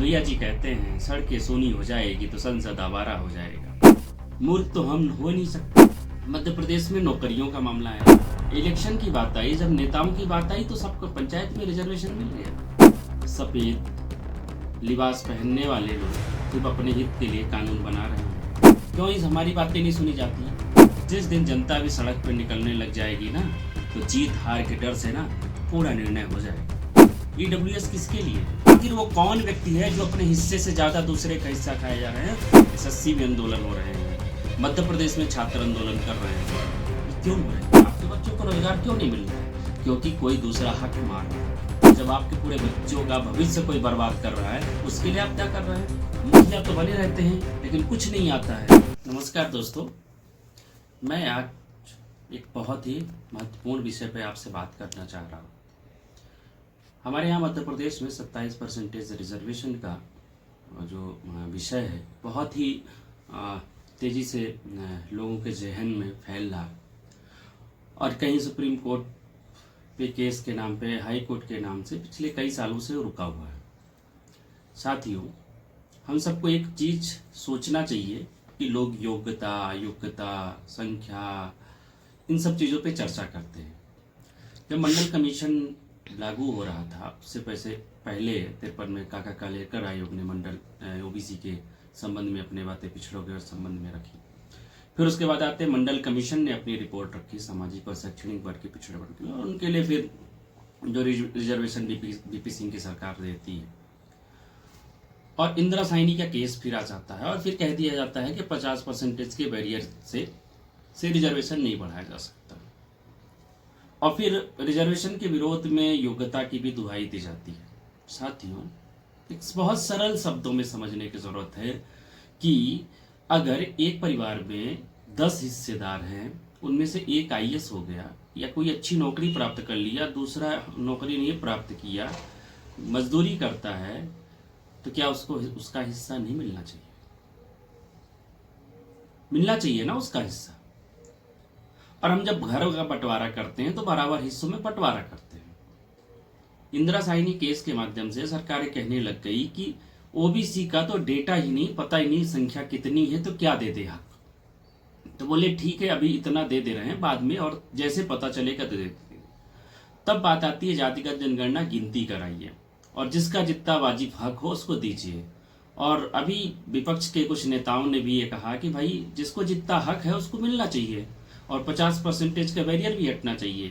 भैया जी कहते हैं सड़कें सोनी हो जाएगी तो संसद आवारा हो जाएगा। मूर्ख तो हम हो नहीं सकते। मध्य प्रदेश में नौकरियों का मामला है, इलेक्शन की बात आई, जब नेताओं की बात आई तो सबको पंचायत में रिजर्वेशन मिल गया। सफेद लिबास पहनने वाले लोग सिर्फ अपने हित के लिए कानून बना रहे हैं। क्यों इस हमारी बातें नहीं सुनी जाती? जिस दिन जनता भी सड़क पर निकलने लग जाएगी ना, तो जीत हार के डर से ना पूरा निर्णय हो जाएगा। ईडब्ल्यूएस किसके लिए? आखिर वो कौन व्यक्ति है जो अपने हिस्से से ज्यादा दूसरे का हिस्सा खाए जा रहे हैं? एसएससी में आंदोलन हो रहे हैं, मध्य प्रदेश में छात्र आंदोलन कर रहे हैं। क्यों हो रहे हैं? आपके बच्चों को रोजगार क्यों नहीं मिल रहा है? क्योंकि कोई दूसरा हक मार रहा है। जब आपके पूरे बच्चों का भविष्य कोई बर्बाद कर रहा है, उसके लिए आप क्या कर रहे हैं? मुखिया तो बने रहते हैं लेकिन कुछ नहीं आता है। नमस्कार दोस्तों, मैं आज एक बहुत ही महत्वपूर्ण विषय पे आपसे बात करना चाह रहा हूँ। हमारे यहाँ मध्य प्रदेश में 27% रिजर्वेशन का जो विषय है बहुत ही तेज़ी से लोगों के जहन में फैल रहा है और कहीं सुप्रीम कोर्ट पे केस के नाम पे, हाई कोर्ट के नाम से पिछले कई सालों से रुका हुआ है। साथियों, हम सबको एक चीज़ सोचना चाहिए कि लोग योग्यता, संख्या, इन सब चीज़ों पे चर्चा करते हैं। जब मंडल कमीशन लागू हो रहा था उससे पहले 53 में काका कालेकर आयोग ने मंडल ओबीसी के संबंध में अपने बातें पिछड़ों के संबंध में रखी। फिर उसके बाद आते मंडल कमीशन ने अपनी रिपोर्ट रखी सामाजिक और शैक्षणिक वर्ग के पिछड़े वर्ग के, और उनके लिए फिर जो रिजर्वेशन बीपी सिंह की सरकार देती है। और इंदिरा साइनी का केस फिर आ जाता है और फिर कह दिया जाता है कि 50% के बैरियर से रिजर्वेशन नहीं बढ़ाया जा सकता। और फिर रिजर्वेशन के विरोध में योग्यता की भी दुहाई दी जाती है। साथियों, एक बहुत सरल शब्दों में समझने की जरूरत है कि अगर एक परिवार में 10 हिस्सेदार हैं, उनमें से एक आईएएस हो गया या कोई अच्छी नौकरी प्राप्त कर लिया, दूसरा नौकरी नहीं प्राप्त किया, मजदूरी करता है, तो क्या उसको उसका हिस्सा नहीं मिलना चाहिए? मिलना चाहिए ना उसका हिस्सा। और हम जब घर का बंटवारा करते हैं तो बराबर हिस्सों में बंटवारा करते हैं। इंदिरा साइनी केस के माध्यम से सरकारें कहने लग गई कि ओबीसी का तो डेटा ही नहीं, पता ही नहीं संख्या कितनी है, तो क्या दे दे हक। तो बोले ठीक है, अभी इतना दे दे रहे हैं, बाद में और जैसे पता चलेगा तो दे देंगे। तब बात आती है जातिगत जनगणना, गिनती कराइए और जिसका जितना वाजिब हक हो उसको दीजिए। और अभी विपक्ष के कुछ नेताओं ने भी ये कहा कि भाई जिसको जितना हक है उसको मिलना चाहिए और 50% का बैरियर भी हटना चाहिए।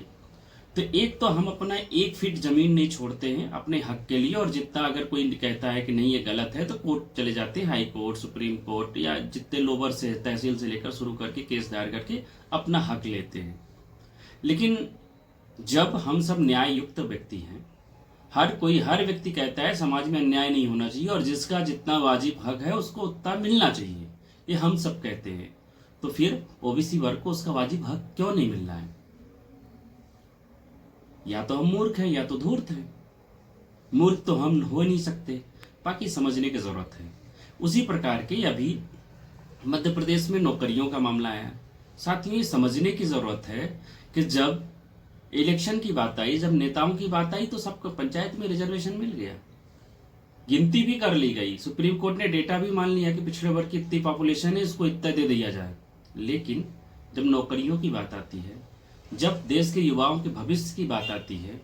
तो एक तो हम अपना 1 फीट जमीन नहीं छोड़ते हैं अपने हक के लिए, और जितना अगर कोई कहता है कि नहीं ये गलत है तो कोर्ट चले जाते हैं, हाई कोर्ट, सुप्रीम कोर्ट, या जितने लोअर से तहसील से लेकर शुरू करके केस दायर करके अपना हक लेते हैं। लेकिन जब हम सब न्याय युक्त व्यक्ति हैं, हर व्यक्ति कहता है समाज में अन्याय नहीं होना चाहिए और जिसका जितना वाजिब हक है उसको उतना मिलना चाहिए, ये हम सब कहते हैं, तो फिर ओबीसी वर्ग को उसका वाजिब हक क्यों नहीं मिल रहा है? या तो हम मूर्ख हैं या तो धूर्त हैं। मूर्ख तो हम हो नहीं सकते, बाकी समझने की जरूरत है। उसी प्रकार के अभी मध्य प्रदेश में नौकरियों का मामला है। साथियों, ये समझने की जरूरत है कि जब इलेक्शन की बात आई, जब नेताओं की बात आई, तो सबको पंचायत में रिजर्वेशन मिल गया, गिनती भी कर ली गई, सुप्रीम कोर्ट ने डेटा भी मान लिया कि पिछड़े वर्ग की इतनी पॉपुलेशन है, इसको इतना दे दिया जाए। लेकिन जब नौकरियों की बात आती है, जब देश के युवाओं के भविष्य की बात आती है,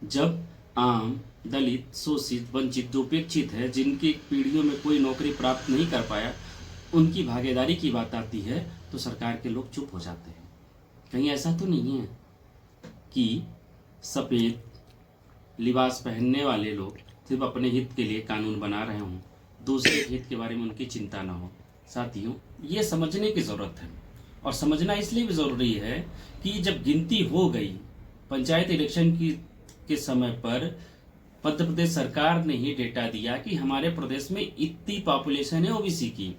जब आम, दलित, शोषित, वंचित, जो उपेक्षित है, जिनकी पीढ़ियों में कोई नौकरी प्राप्त नहीं कर पाया, उनकी भागीदारी की बात आती है, तो सरकार के लोग चुप हो जाते हैं। कहीं ऐसा तो नहीं है कि सफ़ेद लिबास पहनने वाले लोग सिर्फ अपने हित के लिए कानून बना रहे हों, दूसरे हित के बारे में उनकी चिंता ना हो। साथियों, ये समझने की ज़रूरत है, और समझना इसलिए भी ज़रूरी है कि जब गिनती हो गई पंचायत इलेक्शन के समय पर, मध्य प्रदेश सरकार ने ही डेटा दिया कि हमारे प्रदेश में इतनी पॉपुलेशन है ओबीसी की,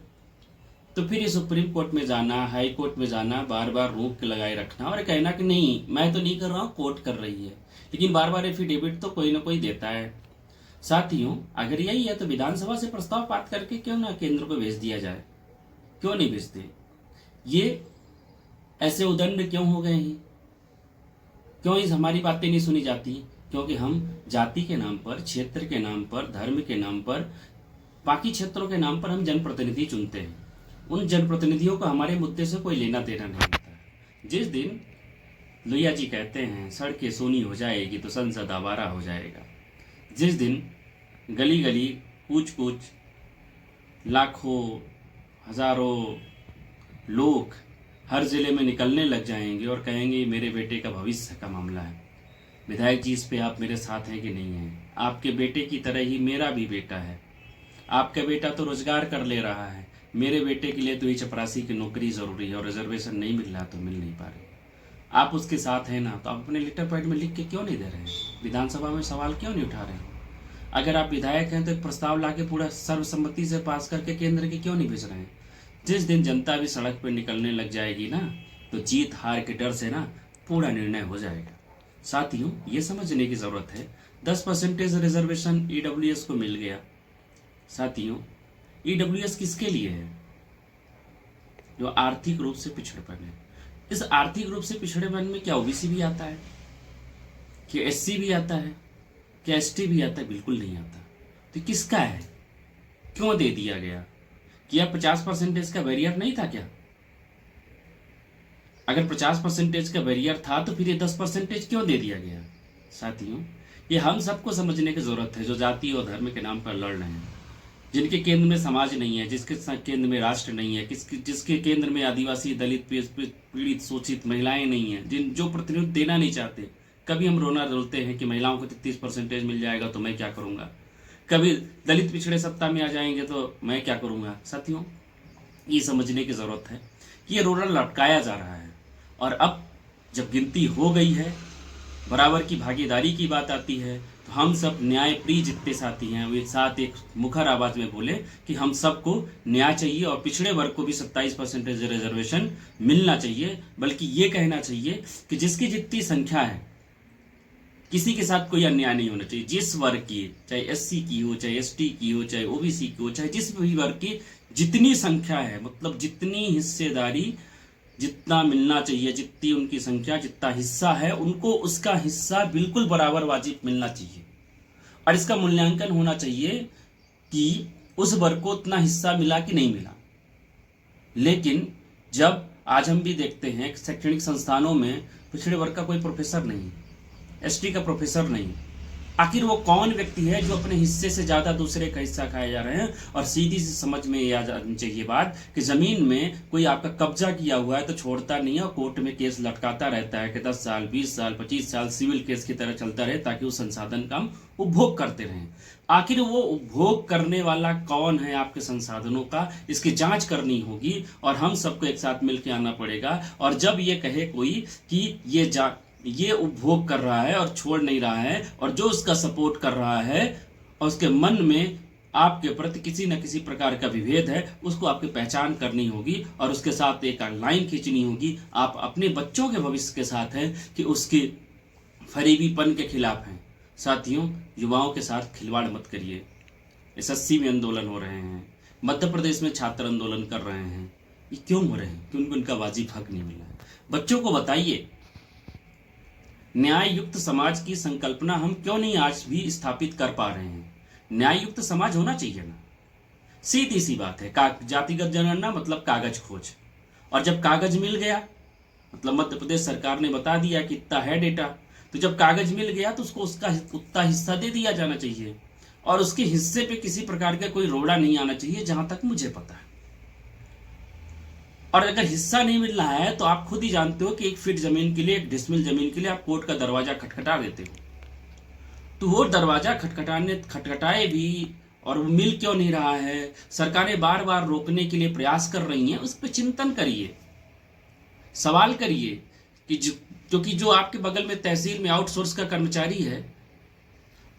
तो फिर ये सुप्रीम कोर्ट में जाना, हाई कोर्ट में जाना, बार बार रोक लगाए रखना और कहना कि नहीं मैं तो नहीं कर रहा हूँ, कोर्ट कर रही है, लेकिन बार बार एफिडेविट तो कोई ना कोई देता है। साथियों, अगर यही है तो विधानसभा से प्रस्ताव पास करके क्यों ना केंद्र को भेज दिया जाए? क्यों नहीं भेजते? ये ऐसे उदंड क्यों हो गए हैं? क्यों इस हमारी बातें नहीं सुनी जाती? क्योंकि हम जाति के नाम पर, क्षेत्र के नाम पर, धर्म के नाम पर बाकी क्षेत्रों के नाम पर हम जनप्रतिनिधि चुनते हैं, उन जनप्रतिनिधियों को हमारे मुद्दे से कोई लेना देना नहीं होता। जिस दिन लोहिया जी कहते हैं सड़कें सोनी हो जाएगी तो संसद आवारा हो जाएगा, जिस दिन गली गली कूच कूच लाखों हजारों लोग हर जिले में निकलने लग जाएंगे और कहेंगे मेरे बेटे का भविष्य का मामला है, विधायक जी इस पे आप मेरे साथ हैं कि नहीं हैं? आपके बेटे की तरह ही मेरा भी बेटा है, आपका बेटा तो रोजगार कर ले रहा है, मेरे बेटे के लिए तो ये चपरासी की नौकरी ज़रूरी है और रिजर्वेशन नहीं मिल रहा तो मिल नहीं पा रही। आप उसके साथ हैं ना, तो आप अपने लेटर पैड में लिख के क्यों नहीं दे रहे हैं? विधानसभा में सवाल क्यों नहीं उठा रहे हैं? अगर आप विधायक हैं तो एक प्रस्ताव लाके पूरा सर्वसम्मति से पास करके केंद्र के क्यों नहीं भेज रहे हैं? जिस दिन जनता भी सड़क पर निकलने लग जाएगी ना, तो जीत हार के डर से ना पूरा निर्णय हो जाएगा। साथियों, ये समझने की ज़रूरत है 10% रिजर्वेशन ईडब्ल्यूएस को मिल गया। साथियों, ईडब्ल्यूएस किसके लिए है? जो आर्थिक रूप से पिछड़ेपन है। इस आर्थिक रूप से पिछड़ेपन में क्या ओबीसी भी आता है, क्या एससी भी आता है, क्या एसटी भी आता है? बिल्कुल नहीं आता। तो किसका है, क्यों दे दिया गया? क्या 50% का बैरियर नहीं था क्या? अगर 50% का बैरियर था तो फिर ये 10% क्यों दे दिया गया? साथियों, ये हम सबको समझने की जरूरत है, जो जाति और धर्म के नाम पर लड़ रहे हैं, जिनके केंद्र में समाज नहीं है, जिसके केंद्र में राष्ट्र नहीं है, जिसके केंद्र में आदिवासी, दलित, पीड़ित, शोषित महिलाएं नहीं है, जो प्रतिनिधित्व देना नहीं चाहते। कभी हम रोना रोते हैं कि महिलाओं को 33% मिल जाएगा तो मैं क्या करूंगा, कभी दलित पिछड़े सत्ता में आ जाएंगे तो मैं क्या करूंगा। साथियों, ये समझने की जरूरत है कि ये रोना लटकाया जा रहा है, और अब जब गिनती हो गई है, बराबर की भागीदारी की बात आती है, तो हम सब न्याय प्रिय जितने साथी हैं वो एक साथ एक मुखर आवाज में बोले कि हम सबको न्याय चाहिए और पिछड़े वर्ग को भी 27% रिजर्वेशन मिलना चाहिए। बल्कि ये कहना चाहिए कि जिसकी जितनी संख्या है, किसी के साथ कोई अन्याय नहीं होना चाहिए। जिस वर्ग की, चाहे एससी की हो, चाहे एसटी की हो, चाहे ओबीसी की हो, चाहे जिस भी वर्ग की जितनी संख्या है, मतलब जितनी हिस्सेदारी, जितना मिलना चाहिए, जितनी उनकी संख्या, जितना हिस्सा है, उनको उसका हिस्सा बिल्कुल बराबर वाजिब मिलना चाहिए। और इसका मूल्यांकन होना चाहिए कि उस वर्ग को उतना हिस्सा मिला कि नहीं मिला। लेकिन जब आज हम भी देखते हैं शैक्षणिक संस्थानों में पिछड़े वर्ग का कोई प्रोफेसर नहीं, एसटी का प्रोफेसर नहीं, आखिर वो कौन व्यक्ति है जो अपने हिस्से से ज्यादा दूसरे का हिस्सा खाए जा रहे हैं? और सीधी सी समझ में ये आ जानी चाहिए बात कि जमीन में कोई आपका कब्जा किया हुआ है तो छोड़ता नहीं है और कोर्ट में केस लटकाता रहता है कि 10 साल, 20 साल, 25 साल सिविल केस की तरह चलता रहे, ताकि वो संसाधन का हम उपभोग करते रहें। आखिर वो उपभोग करने वाला कौन है आपके संसाधनों का, इसकी जांच करनी होगी और हम सबको एक साथ मिलकर आना पड़ेगा। और जब ये कहे कोई कि ये उपभोग कर रहा है और छोड़ नहीं रहा है, और जो उसका सपोर्ट कर रहा है और उसके मन में आपके प्रति किसी न किसी प्रकार का विभेद है, उसको आपकी पहचान करनी होगी और उसके साथ एक लाइन खींचनी होगी। आप अपने बच्चों के भविष्य के साथ हैं कि उसकी फरीबीपन के खिलाफ हैं। साथियों, युवाओं के साथ खिलवाड़ मत करिए। एसएससी में आंदोलन हो रहे हैं, मध्य प्रदेश में छात्र आंदोलन कर रहे हैं, ये क्यों हो रहे हैं? क्योंकि उनका वाजिब हक नहीं मिला है। बच्चों को बताइए, न्याय युक्त समाज की संकल्पना हम क्यों नहीं आज भी स्थापित कर पा रहे हैं? न्याय युक्त समाज होना चाहिए ना, सीधी सी बात है। जातिगत जनगणना मतलब कागज खोज, और जब कागज मिल गया, मतलब मध्य प्रदेश सरकार ने बता दिया कि इतना है डेटा, तो जब कागज मिल गया तो उसको उसका उतना हिस्सा दे दिया जाना चाहिए, और उसके हिस्से पे किसी प्रकार का कोई रोड़ा नहीं आना चाहिए, जहां तक मुझे पता है। और अगर हिस्सा नहीं मिल रहा है तो आप खुद ही जानते हो कि 1 फीट जमीन के लिए, 1 डिसमिल जमीन के लिए आप कोर्ट का दरवाजा खटखटा देते हो। तो वो दरवाजा खटखटाए भी और वो मिल क्यों नहीं रहा है? सरकारें बार बार रोकने के लिए प्रयास कर रही हैं, उस पर चिंतन करिए, सवाल करिए कि क्योंकि जो आपके बगल में तहसील में आउटसोर्स का कर्मचारी है,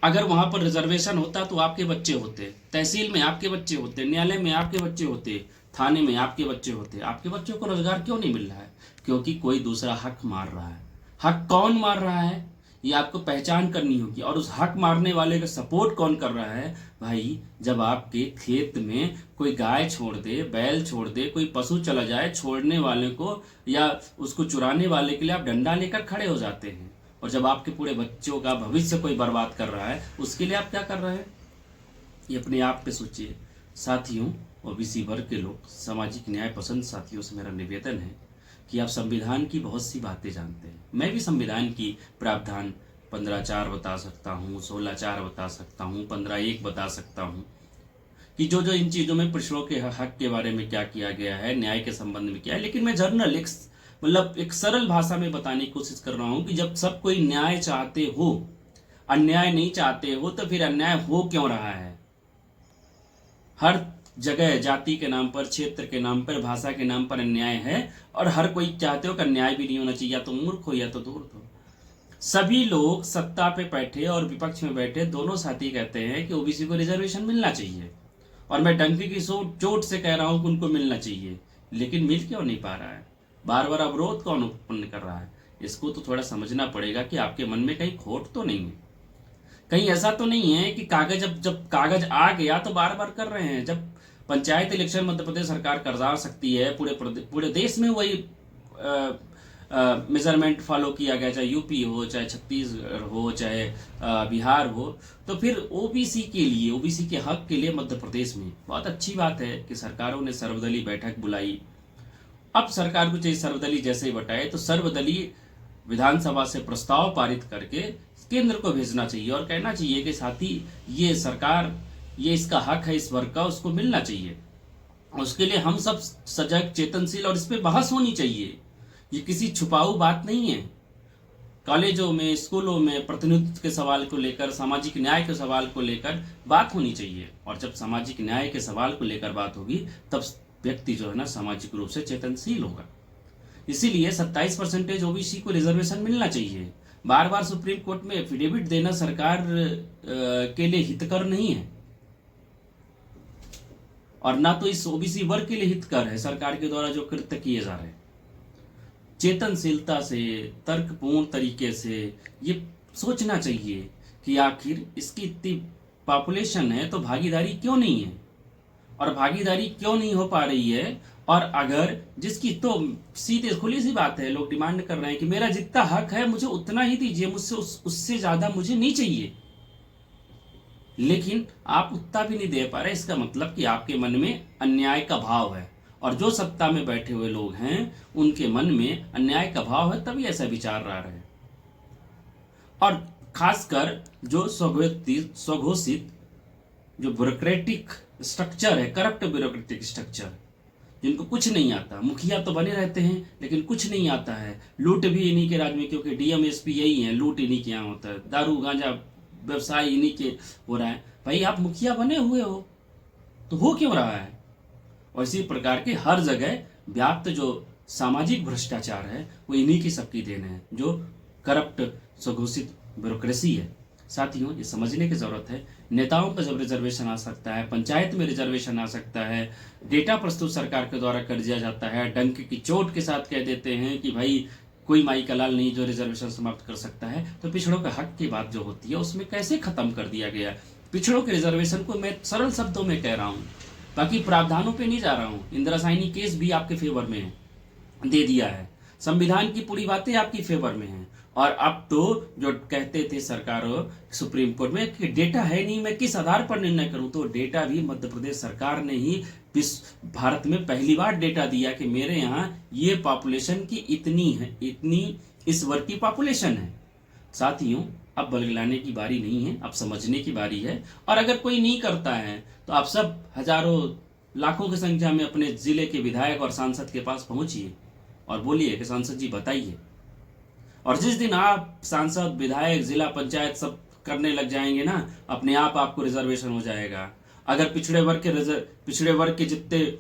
अगर वहां पर रिजर्वेशन होता तो आपके बच्चे होते, तहसील में आपके बच्चे होते, न्यायालय में आपके बच्चे होते, थाने में आपके बच्चे होते। आपके बच्चों को रोजगार क्यों नहीं मिल रहा है? क्योंकि कोई दूसरा हक मार रहा है। हक कौन मार रहा है ये आपको पहचान करनी होगी, और उस हक मारने वाले का सपोर्ट कौन कर रहा है? भाई, जब आपके खेत में कोई गाय छोड़ दे, बैल छोड़ दे, कोई पशु चला जाए, छोड़ने वाले को या उसको चुराने वाले के लिए आप डंडा लेकर खड़े हो जाते हैं। और जब आपके पूरे बच्चों का भविष्य कोई बर्बाद कर रहा है, उसके लिए आप क्या कर रहे हैं? ये अपने आप पे सोचिए। साथियों, ओबीसी वर्ग के लोग, सामाजिक न्याय पसंद साथियों से मेरा निवेदन है कि आप संविधान की बहुत सी बातें जानते हैं। मैं भी संविधान की प्रावधान 15(4) बता सकता हूँ, 16(4) बता सकता हूँ, 15(1) बता सकता हूँ कि जो जो इन चीज़ों में पिछड़ों के हक के बारे में क्या किया गया है, न्याय के संबंध में क्या है। लेकिन मैं जर्नल एक सरल भाषा में बताने की कोशिश कर रहा हूँ कि जब सब कोई न्याय चाहते हो, अन्याय नहीं चाहते हो, तो फिर अन्याय हो क्यों रहा है। हर जगह जाति के नाम पर, क्षेत्र के नाम पर, भाषा के नाम पर अन्याय है, और हर कोई चाहते हो कि अन्याय भी नहीं होना चाहिए। या तो मूर्ख हो या तो धूर्त हो। सभी लोग सत्ता पे बैठे और विपक्ष में बैठे दोनों साथी कहते हैं कि ओबीसी को रिजर्वेशन मिलना चाहिए, और मैं डंके की चोट से कह रहा हूं कि उनको मिलना चाहिए, लेकिन मिल क्यों नहीं पा रहा है। बार बार अवरोध कौन उत्पन्न कर रहा है। इसको तो थोड़ा समझना पड़ेगा कि आपके मन में कहीं खोट तो नहीं है, कहीं ऐसा तो नहीं है कि कागज जब कागज आ गया तो बार बार कर रहे हैं। जब पंचायत इलेक्शन मध्य प्रदेश सरकार करवा सकती है, पूरे देश में वही मेजरमेंट फॉलो किया गया, चाहे यूपी हो, चाहे छत्तीसगढ़ हो, चाहे बिहार हो, तो फिर ओबीसी के लिए, ओबीसी के हक के लिए मध्य प्रदेश में बहुत अच्छी बात है कि सरकारों ने सर्वदलीय बैठक बुलाई। अब सरकार को चाहिए सर्वदलीय जैसे ही बटाए तो सर्वदलीय विधानसभा से प्रस्ताव पारित करके केंद्र को भेजना चाहिए और कहना चाहिए कि साथी ये सरकार, ये इसका हक है इस वर्ग का, उसको मिलना चाहिए। उसके लिए हम सब सजग, चेतनशील, और इस पे बहस होनी चाहिए। ये किसी छुपाऊ बात नहीं है। कॉलेजों में, स्कूलों में प्रतिनिधित्व के सवाल को लेकर, सामाजिक न्याय के सवाल को लेकर बात होनी चाहिए। और जब सामाजिक न्याय के सवाल को लेकर बात होगी तब व्यक्ति जो है ना सामाजिक रूप से चेतनशील होगा। इसीलिए 27% ओबीसी को रिजर्वेशन मिलना चाहिए। बार बार सुप्रीम कोर्ट में एफिडेविट देना सरकार के लिए हितकर नहीं है, और ना तो इस ओबीसी वर्ग के लिए हितकर है सरकार के द्वारा जो कृत्य किए जा रहे हैं। चेतनशीलता से, तर्कपूर्ण तरीके से ये सोचना चाहिए कि आखिर इसकी इतनी पॉपुलेशन है तो भागीदारी क्यों नहीं है, और भागीदारी क्यों नहीं हो पा रही है। और अगर जिसकी, तो सीधे खुली सी बात है, लोग डिमांड कर रहे हैं कि मेरा जितना हक है मुझे उतना ही दीजिए, मुझसे उससे ज्यादा मुझे नहीं चाहिए। लेकिन आप उतना भी नहीं दे पा रहे, इसका मतलब कि आपके मन में अन्याय का भाव है, और जो सत्ता में बैठे हुए लोग हैं उनके मन में अन्याय का भाव है, तभी ऐसा विचार रहा है। और खासकर जो स्वघोषित जो ब्यूरोक्रेटिक स्ट्रक्चर है, करप्ट ब्यूरोक्रेटिक स्ट्रक्चर, जिनको कुछ नहीं आता, मुखिया तो बने रहते हैं लेकिन कुछ नहीं आता है, लूट भी इन्हीं के राज में, क्योंकि डीएम एसपी यही है, लूट इन्हीं के यहाँ होता है, दारू गांजा व्यवसाय इन्हीं के हो रहा है। भाई आप मुखिया बने हुए हो तो हो क्यों रहा है। और इसी प्रकार के हर जगह व्याप्त जो सामाजिक भ्रष्टाचार है वो इन्हीं की सबकी देन है, जो करप्ट स्वघोषित ब्यूरोक्रेसी है। साथियों, ये समझने की जरूरत है। नेताओं का जब रिजर्वेशन आ सकता है, पंचायत में रिजर्वेशन आ सकता है, डेटा प्रस्तुत सरकार के द्वारा कर दिया जाता है, डंक की चोट के साथ कह देते हैं कि भाई कोई माई का लाल नहीं जो रिजर्वेशन समाप्त कर सकता है, तो पिछड़ों का हक की बात जो होती है उसमें कैसे खत्म कर दिया गया। पिछड़ों के रिजर्वेशन को मैं सरल शब्दों में कह रहा हूँ, बाकी प्रावधानों पे नहीं जा रहा हूँ। इंदिरा साइनी केस भी आपके फेवर में है, दे दिया है, संविधान की पूरी बातें आपकी फेवर में हैं। और अब तो जो कहते थे सरकार सुप्रीम कोर्ट में कि डेटा है नहीं, मैं किस आधार पर निर्णय करूं, तो डेटा भी मध्य प्रदेश सरकार ने ही भारत में पहली बार डेटा दिया कि मेरे यहाँ ये पॉपुलेशन की इतनी है, इतनी इस वर्ग की पॉपुलेशन है। साथियों, अब बलगलाने की बारी नहीं है, अब समझने की बारी है। और अगर कोई नहीं करता है तो आप सब हजारों लाखों की संख्या में अपने जिले के विधायक और सांसद के पास पहुंचिए और बोलिए कि सांसद जी बताइए। और जिस दिन आप सांसद, विधायक, जिला पंचायत सब करने लग जाएंगे ना, अपने आप आपको रिजर्वेशन हो जाएगा। अगर पिछड़े वर्ग के जितने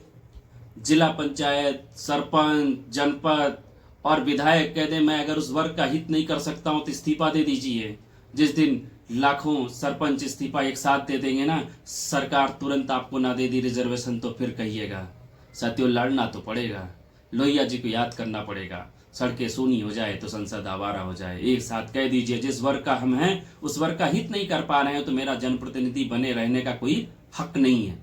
जिला पंचायत, सरपंच, जनपद और विधायक कह दें मैं अगर उस वर्ग का हित नहीं कर सकता हूं तो इस्तीफा दे दीजिए, जिस दिन लाखों सरपंच इस्तीफा एक साथ दे देंगे ना, सरकार तुरंत आपको ना दे दी रिजर्वेशन, तो फिर कहिएगा। साथियों, लड़ना तो पड़ेगा, लोहिया जी को याद करना पड़ेगा। सड़कें सूनी हो जाए तो संसद आवारा हो जाए। एक साथ कह दीजिए जिस वर्ग का हम हैं उस वर्ग का हित नहीं कर पा रहे हैं तो मेरा जनप्रतिनिधि बने रहने का कोई हक नहीं है।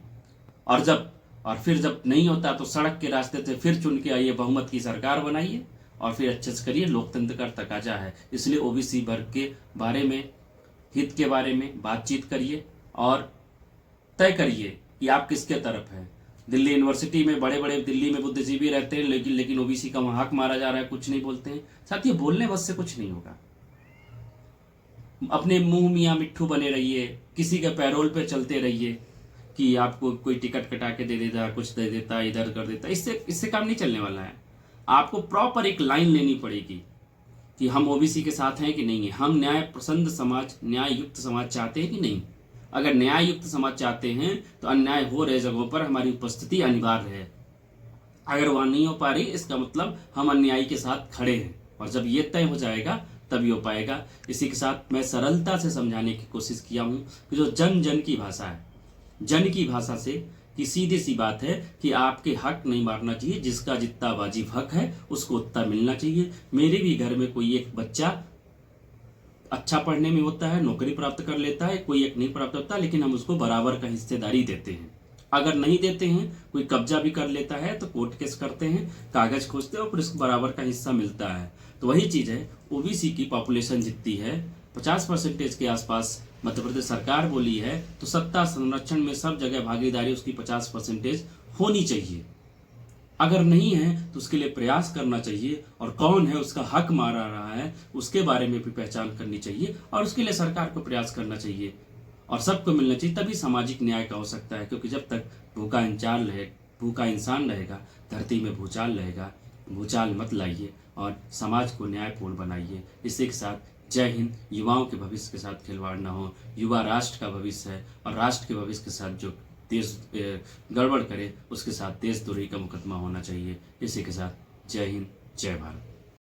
और फिर जब नहीं होता तो सड़क के रास्ते से फिर चुन के आइए, बहुमत की सरकार बनाइए और फिर अच्छे से करिए। लोकतंत्र का तकाजा है, इसलिए ओबीसी वर्ग के बारे में, हित के बारे में बातचीत करिए और तय करिए कि आप किसके तरफ हैं। दिल्ली यूनिवर्सिटी में बड़े बड़े दिल्ली में बुद्धिजीवी रहते हैं, लेकिन ओबीसी का वहां हक मारा जा रहा है, कुछ नहीं बोलते हैं। साथियों, बोलने बस से कुछ नहीं होगा। अपने मुंह मियाँ मिट्ठू बने रहिए, किसी के पैरोल पे चलते रहिए कि आपको कोई टिकट कटा के दे देता, कुछ दे देता, इधर कर देता, इससे काम नहीं चलने वाला है। आपको प्रॉपर एक लाइन लेनी पड़ेगी कि हम ओबीसी के साथ हैं कि नहीं है, हम न्याय पसंद समाज, न्याय युक्त समाज चाहते हैं कि नहीं। अगर न्याय युक्त समाज चाहते हैं तो अन्याय हो रहे जगहों पर हमारी उपस्थिति अनिवार्य है। अगर वहां नहीं हो पा रही, इसका मतलब हम अन्यायी के साथ खड़े हैं, और जब ये तय हो जाएगा तभी हो पाएगा। इसी के साथ मैं सरलता से समझाने की कोशिश किया हूं कि जो जन जन की भाषा है, जन की भाषा से कि सीधी सी बात है कि आपके हक नहीं मारना चाहिए, जिसका जितना वाजिब हक है उसको उतना मिलना चाहिए। मेरे भी घर में कोई एक बच्चा अच्छा पढ़ने में होता है, नौकरी प्राप्त कर लेता है, कोई एक नहीं प्राप्त होता, लेकिन हम उसको बराबर का हिस्सेदारी देते हैं। अगर नहीं देते हैं, कोई कब्जा भी कर लेता है तो कोर्ट केस करते हैं, कागज खोजते हैं और फिर उसको बराबर का हिस्सा मिलता है। तो वही चीज़ है, ओबीसी की पॉपुलेशन जितनी है 50% के आसपास मध्य प्रदेश सरकार बोली है, तो सत्ता संरक्षण में सब जगह भागीदारी उसकी 50% होनी चाहिए। अगर नहीं है तो उसके लिए प्रयास करना चाहिए, और कौन है उसका हक मारा रहा है उसके बारे में भी पहचान करनी चाहिए, और उसके लिए सरकार को प्रयास करना चाहिए और सबको मिलना चाहिए। तभी सामाजिक न्याय का हो सकता है, क्योंकि जब तक भूखा इंसान रहेगा, धरती में भूचाल रहेगा। भूचाल मत लाइए और समाज को न्यायपूर्ण बनाइए। इसी के साथ जय हिंद। युवाओं के भविष्य के साथ खिलवाड़ ना हो। युवा राष्ट्र का भविष्य है, और राष्ट्र के भविष्य के साथ जो देश गड़बड़ करे उसके साथ देशद्रोही का मुकदमा होना चाहिए। इसी के साथ जय हिंद, जय भारत।